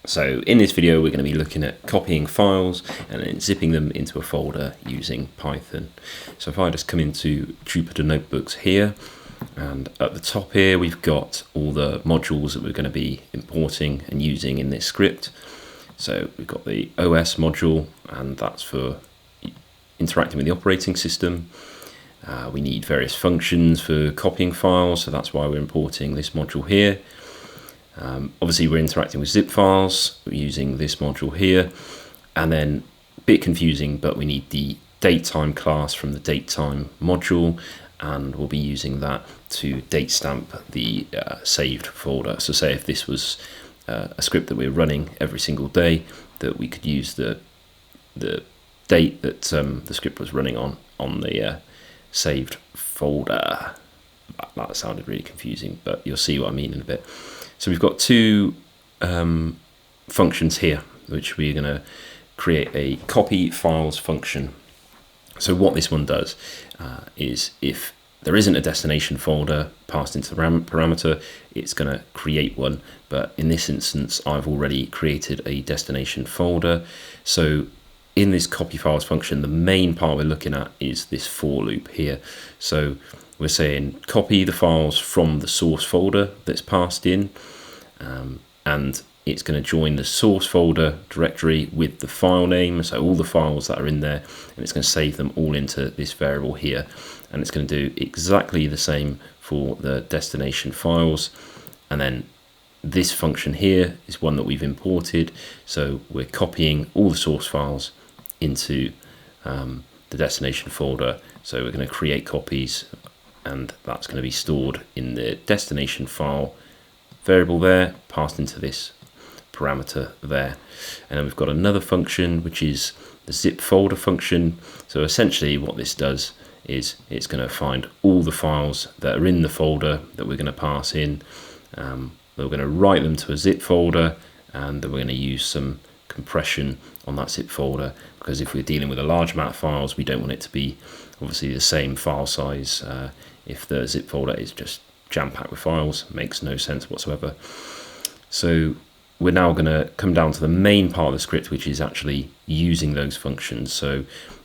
So in this video, we're going to be looking at copying files and then zipping them into a folder using Python. So if I just come into Jupyter Notebooks here, and at the top here, we've got all the modules that we're going to be importing and using in this script. So we've got the OS module, and that's for interacting with the operating system. We need various functions for copying files, so that's why we're importing this module here. Obviously we're interacting with zip files using this module here, and then a bit confusing, but we need the datetime class from the datetime module, and we'll be using that to date stamp the saved folder. So say if this was a script that we're running every single day, that we could use the date that the script was running on the saved folder. That sounded really confusing, but you'll see what I mean in a bit. So we've got two functions here, which we're going to create a copy files function. So what this one does is if there isn't a destination folder passed into the parameter, it's going to create one. But in this instance, I've already created a destination folder. So in this copy files function, the main part we're looking at is this for loop here. So we're saying copy the files from the source folder that's passed in, and it's going to join the source folder directory with the file name, so all the files that are in there, and it's going to save them all into this variable here. And it's going to do exactly the same for the destination files. And then this function here is one that we've imported, so we're copying all the source files into the destination folder. So we're going to create copies, and that's going to be stored in the destination file variable there, passed into this parameter there. And then we've got another function, which is the zip folder function. So essentially what this does is it's going to find all the files that are in the folder that we're going to pass in. We're going to write them to a zip folder, and then we're going to use some compression on that zip folder, because if we're dealing with a large amount of files, we don't want it to be obviously the same file size. If the zip folder is just jam-packed with files, it makes no sense whatsoever. So we're now going to come down to the main part of the script, which is actually using those functions. So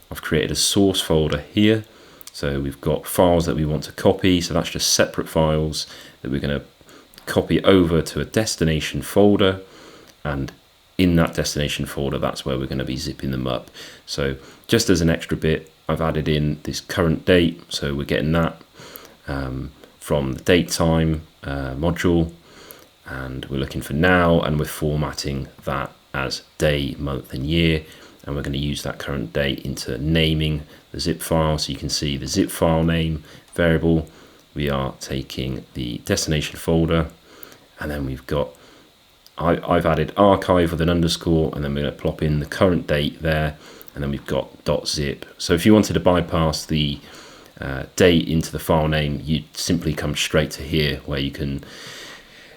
I've created a source folder here. So we've got files that we want to copy, so that's just separate files that we're going to copy over to a destination folder, and in that destination folder, that's where we're going to be zipping them up. So just as an extra bit, I've added in this current date, so we're getting that from the datetime module, and we're looking for now, and we're formatting that as day, month and year, and we're going to use that current date into naming the zip file. So you can see the zip file name variable, we are taking the destination folder, and then we've got I've added archive with an underscore, and then we're going to plop in the current date there, and then we've got .zip. So if you wanted to bypass the date into the file name, you'd simply come straight to here, where you can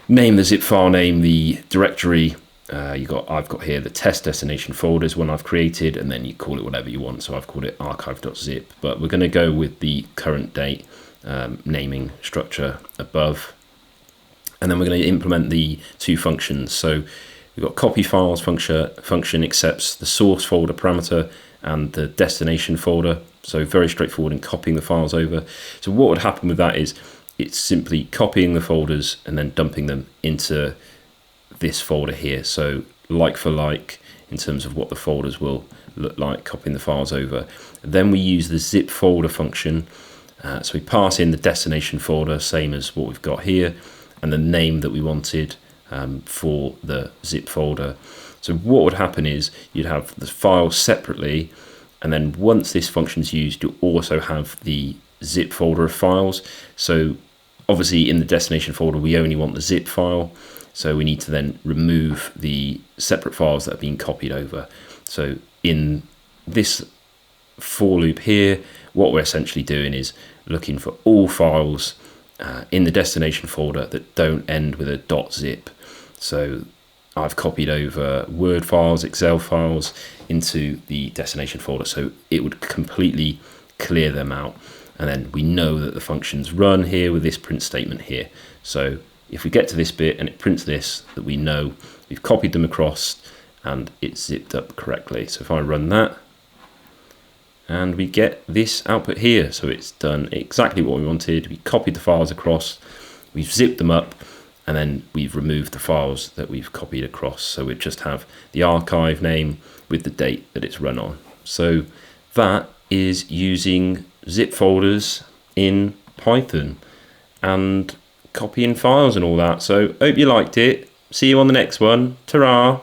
name the zip file name, the directory. I've got here the test destination folders one I've created, and then you call it whatever you want. So I've called it archive.zip, but we're going to go with the current date naming structure above. And then we're going to implement the two functions. So we've got copy files function accepts the source folder parameter and the destination folder. So very straightforward in copying the files over. So what would happen with that is it's simply copying the folders and then dumping them into this folder here. So like for like in terms of what the folders will look like, copying the files over. Then we use the zip folder function. So we pass in the destination folder, same as what we've got here, and the name that we wanted for the zip folder. So what would happen is you'd have the files separately, and then once this function is used, you'll also have the zip folder of files. So obviously in the destination folder, we only want the zip file. So we need to then remove the separate files that have been copied over. So in this for loop here, what we're essentially doing is looking for all files in the destination folder that don't end with a .zip. So I've copied over Word files, Excel files into the destination folder, so it would completely clear them out. And then we know that the functions run here with this print statement here. So if we get to this bit and it prints this, that we know we've copied them across and it's zipped up correctly. So if I run that, and we get this output here. So it's done exactly what we wanted. We copied the files across, we've zipped them up, and then we've removed the files that we've copied across. So we just have the archive name with the date that it's run on. So that is using zip folders in Python and copying files and all that. So hope you liked it. See you on the next one. Ta-ra!